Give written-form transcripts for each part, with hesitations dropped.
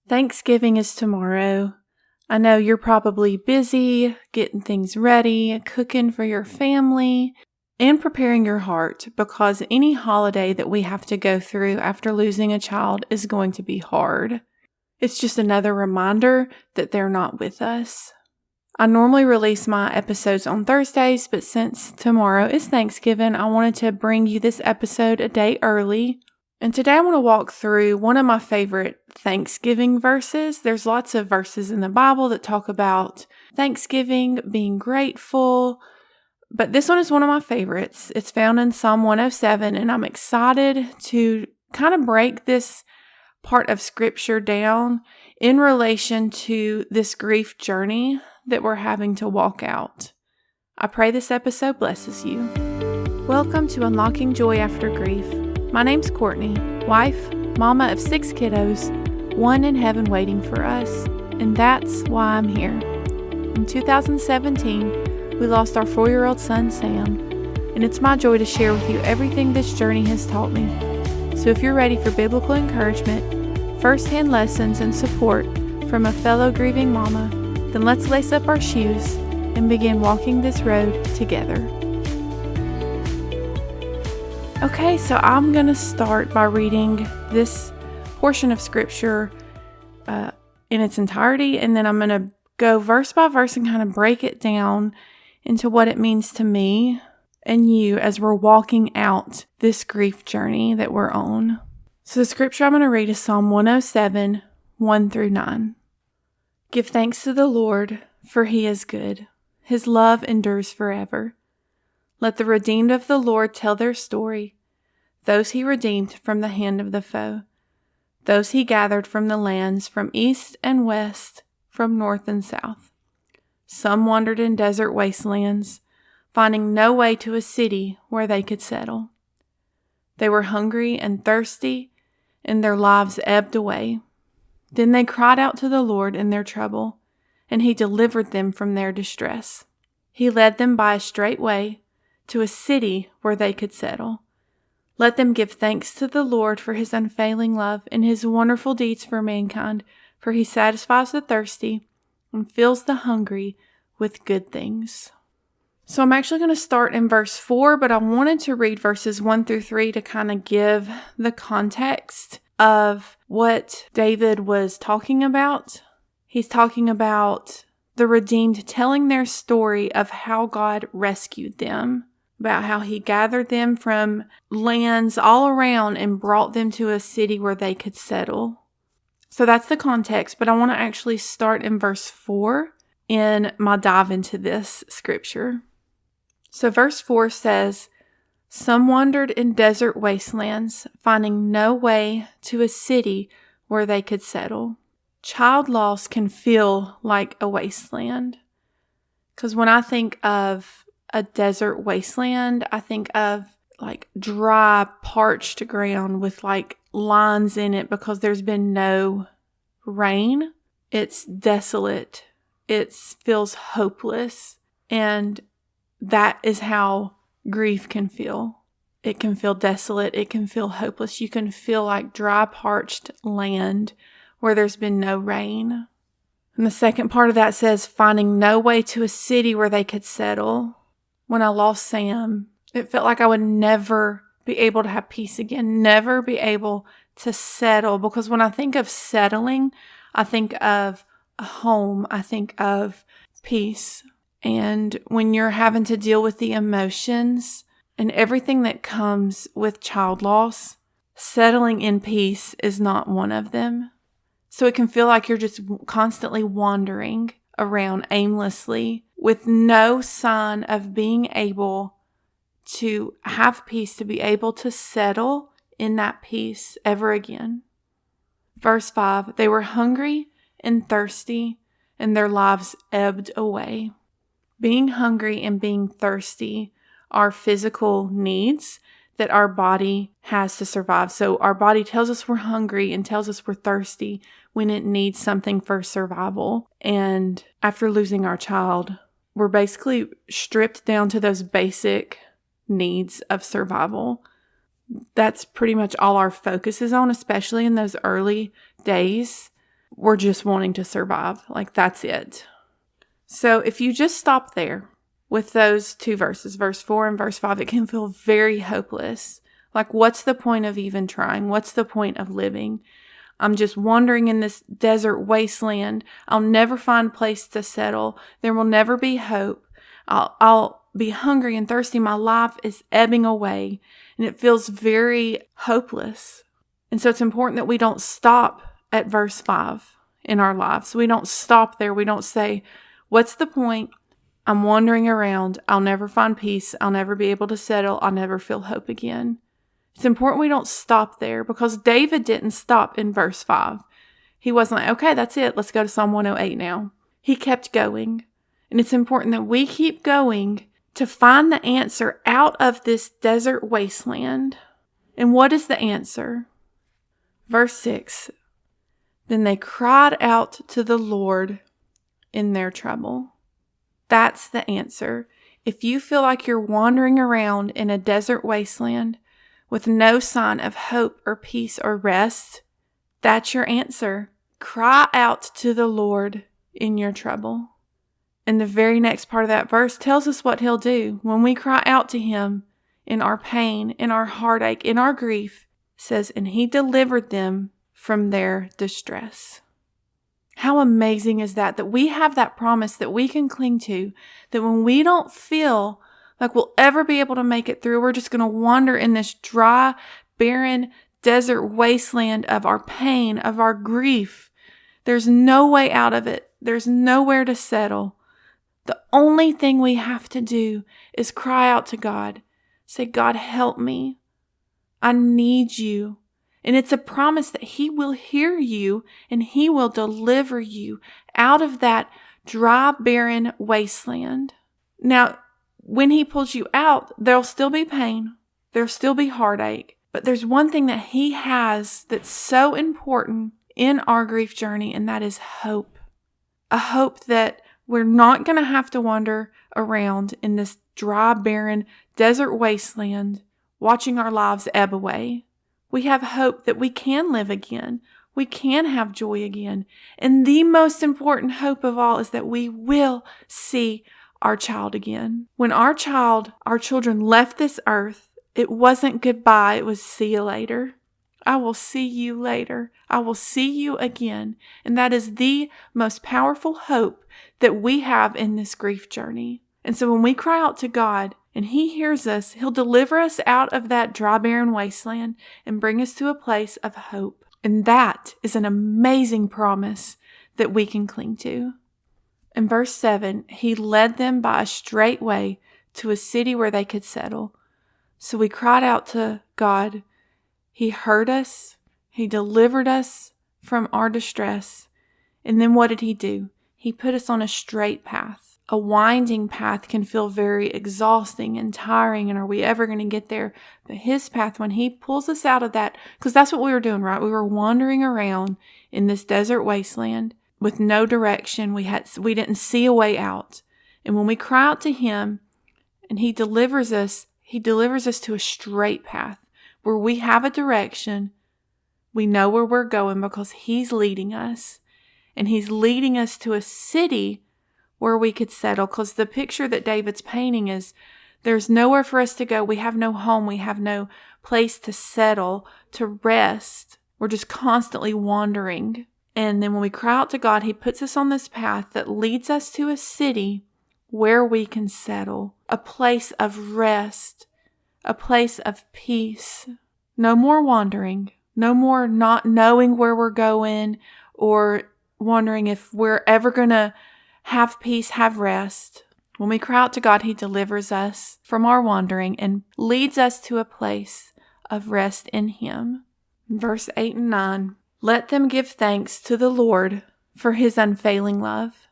Thanksgiving is tomorrow. I know you're probably busy getting things ready, cooking for your family, and preparing your heart because any holiday that we have to go through after losing a child is going to be hard. It's just another reminder that they're not with us. I normally release my episodes on Thursdays, but since tomorrow is Thanksgiving, I wanted to bring you this episode a day early. And today I want to walk through one of my favorite Thanksgiving verses. There's lots of verses in the Bible that talk about Thanksgiving, being grateful, but this one is one of my favorites. It's found in Psalm 107, and I'm excited to kind of break this part of Scripture down in relation to this grief journey that we're having to walk out. I pray this episode blesses you. Welcome to Unlocking Joy After Grief. My name's Courtney, wife, mama of 6 kiddos, one in heaven waiting for us, and that's why I'm here. In 2017, we lost our 4-year-old son, Sam, and it's my joy to share with you everything this journey has taught me. So if you're ready for biblical encouragement, first-hand lessons, and support from a fellow grieving mama, then let's lace up our shoes and begin walking this road together. Okay, so I'm going to start by reading this portion of Scripture in its entirety, and then I'm going to go verse by verse and kind of break it down into what it means to me and you as we're walking out this grief journey that we're on. So the Scripture I'm going to read is Psalm 107, 1-9. Give thanks to the Lord, for He is good. His love endures forever. Let the redeemed of the Lord tell their story, those He redeemed from the hand of the foe, those He gathered from the lands from east and west, from north and south. Some wandered in desert wastelands, finding no way to a city where they could settle. They were hungry and thirsty, and their lives ebbed away. Then they cried out to the Lord in their trouble, and He delivered them from their distress. He led them by a straight way to a city where they could settle. Let them give thanks to the Lord for His unfailing love and His wonderful deeds for mankind, for He satisfies the thirsty and fills the hungry with good things. So I'm actually going to start in verse 4, but I wanted to read verses 1-3 to kind of give the context of what David was talking about. He's talking about the redeemed telling their story of how God rescued them, about how He gathered them from lands all around and brought them to a city where they could settle. So that's the context, but I want to actually start in verse 4 in my dive into this Scripture. So verse 4 says, "Some wandered in desert wastelands, finding no way to a city where they could settle." Child loss can feel like a wasteland. Because when I think of a desert wasteland, I think of like dry, parched ground with like lines in it because there's been no rain. It's desolate. It feels hopeless. And that is how grief can feel. It can feel desolate. It can feel hopeless. You can feel like dry, parched land where there's been no rain. And the second part of that says, finding no way to a city where they could settle. When I lost Sam, it felt like I would never be able to have peace again, never be able to settle. Because when I think of settling, I think of a home. I think of peace. And when you're having to deal with the emotions and everything that comes with child loss, settling in peace is not one of them. So it can feel like you're just constantly wandering around aimlessly with no sign of being able to have peace, to be able to settle in that peace ever again. Verse 5, they were hungry and thirsty, and their lives ebbed away. Being hungry and being thirsty are physical needs that our body has to survive. So our body tells us we're hungry and tells us we're thirsty when it needs something for survival. And after losing our child, we're basically stripped down to those basic needs of survival. That's pretty much all our focus is on, especially in those early days we're just wanting to survive. Like, that's it. So if you just stop there with those two verses, verse 4 and verse 5, it can feel very hopeless. Like, what's the point of even trying? What's the point of living? I'm just wandering in this desert wasteland. I'll never find a place to settle. There will never be hope. I'll be hungry and thirsty. My life is ebbing away, and it feels very hopeless. And so it's important that we don't stop at verse 5 in our lives. We don't stop there. We don't say, what's the point? I'm wandering around. I'll never find peace. I'll never be able to settle. I'll never feel hope again. It's important we don't stop there, because David didn't stop in verse 5. He wasn't like, okay, that's it. Let's go to Psalm 108 now. He kept going. And it's important that we keep going to find the answer out of this desert wasteland. And what is the answer? Verse 6, then they cried out to the Lord in their trouble. That's the answer. If you feel like you're wandering around in a desert wasteland with no sign of hope or peace or rest, that's your answer. Cry out to the Lord in your trouble. And the very next part of that verse tells us what he'll do. When we cry out to him in our pain, in our heartache, in our grief, it says, and he delivered them from their distress. How amazing is that we have that promise that we can cling to, that when we don't feel like we'll ever be able to make it through, we're just going to wander in this dry, barren, desert wasteland of our pain, of our grief. There's no way out of it. There's nowhere to settle. The only thing we have to do is cry out to God. Say, God, help me. I need you. And it's a promise that he will hear you and he will deliver you out of that dry, barren wasteland. Now, when he pulls you out, there'll still be pain. There'll still be heartache. But there's one thing that he has that's so important in our grief journey, and that is hope. A hope that we're not going to have to wander around in this dry, barren, desert wasteland, watching our lives ebb away. We have hope that we can live again. We can have joy again. And the most important hope of all is that we will see our child again. When our children left this earth, it wasn't goodbye. It was see you later. I will see you later. I will see you again. And that is the most powerful hope that we have in this grief journey. And so when we cry out to God and he hears us, he'll deliver us out of that dry, barren wasteland and bring us to a place of hope. And that is an amazing promise that we can cling to. In verse 7, he led them by a straight way to a city where they could settle. So we cried out to God. He heard us. He delivered us from our distress. And then what did he do? He put us on a straight path. A winding path can feel very exhausting and tiring. And are we ever going to get there? But his path, when he pulls us out of that, because that's what we were doing, right? We were wandering around in this desert wasteland with no direction. We didn't see a way out. And when we cry out to him and he delivers us to a straight path where we have a direction. We know where we're going because he's leading us. And he's leading us to a city where we could settle. Because the picture that David's painting is there's nowhere for us to go. We have no home. We have no place to settle, to rest. We're just constantly wandering. And then when we cry out to God, he puts us on this path that leads us to a city where we can settle. A place of rest. A place of peace. No more wandering. No more not knowing where we're going or wondering if we're ever going to have peace, have rest. When we cry out to God, he delivers us from our wandering and leads us to a place of rest in him. Verse 8 and 9. Let them give thanks to the Lord for his unfailing love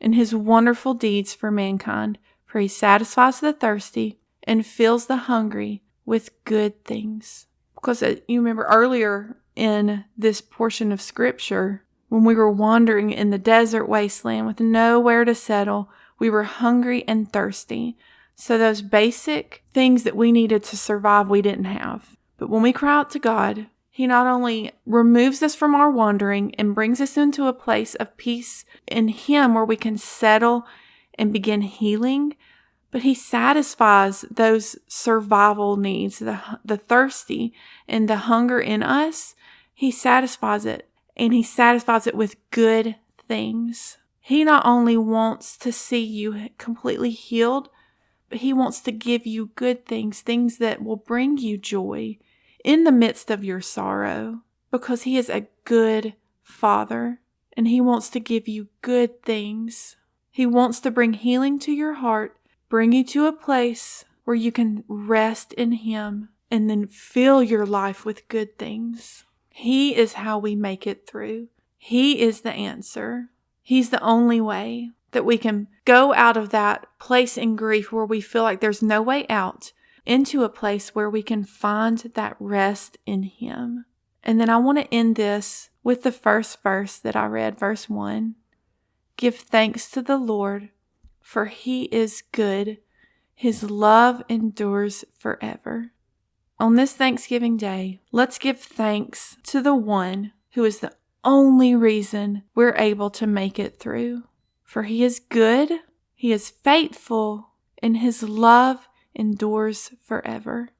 and his wonderful deeds for mankind, for he satisfies the thirsty and fills the hungry with good things. Because you remember earlier in this portion of scripture, when we were wandering in the desert wasteland with nowhere to settle, we were hungry and thirsty. So those basic things that we needed to survive, we didn't have. But when we cry out to God, He not only removes us from our wandering and brings us into a place of peace in Him where we can settle and begin healing, but He satisfies those survival needs, the thirsty and the hunger in us. He satisfies it, and He satisfies it with good things. He not only wants to see you completely healed, but He wants to give you good things, things that will bring you joy in the midst of your sorrow, because He is a good Father, and He wants to give you good things. He wants to bring healing to your heart, bring you to a place where you can rest in Him and then fill your life with good things. He is how we make it through. He is the answer. He's the only way that we can go out of that place in grief where we feel like there's no way out into a place where we can find that rest in Him. And then I want to end this with the first verse that I read, verse 1. Give thanks to the Lord, for He is good. His love endures forever. On this Thanksgiving Day, let's give thanks to the one who is the only reason we're able to make it through. For He is good, He is faithful, and His love endures forever.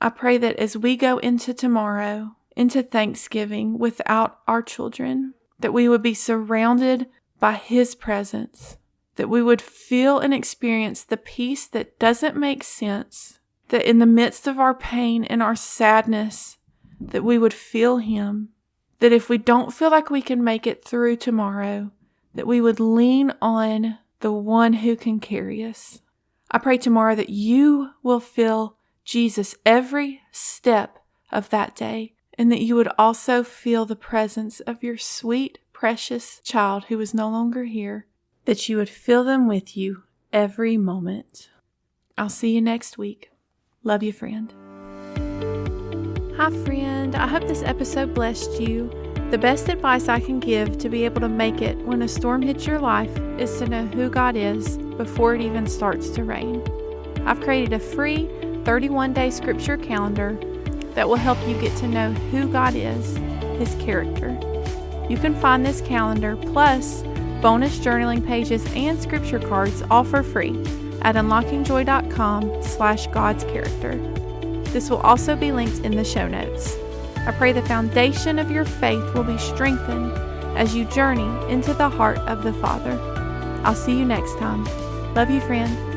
I pray that as we go into tomorrow, into Thanksgiving without our children, that we would be surrounded by His presence, that we would feel and experience the peace that doesn't make sense, that in the midst of our pain and our sadness, that we would feel Him, that if we don't feel like we can make it through tomorrow, that we would lean on the one who can carry us. I pray tomorrow that you will feel Jesus every step of that day, and that you would also feel the presence of your sweet, precious child who is no longer here, that you would feel them with you every moment. I'll see you next week. Love you, friend. Hi, friend. I hope this episode blessed you. The best advice I can give to be able to make it when a storm hits your life is to know who God is before it even starts to rain. I've created a free 31-day scripture calendar that will help you get to know who God is, His character. You can find this calendar plus bonus journaling pages and scripture cards all for free at unlockingjoy.com/God's character. This will also be linked in the show notes. I pray the foundation of your faith will be strengthened as you journey into the heart of the Father. I'll see you next time. Love you, friend.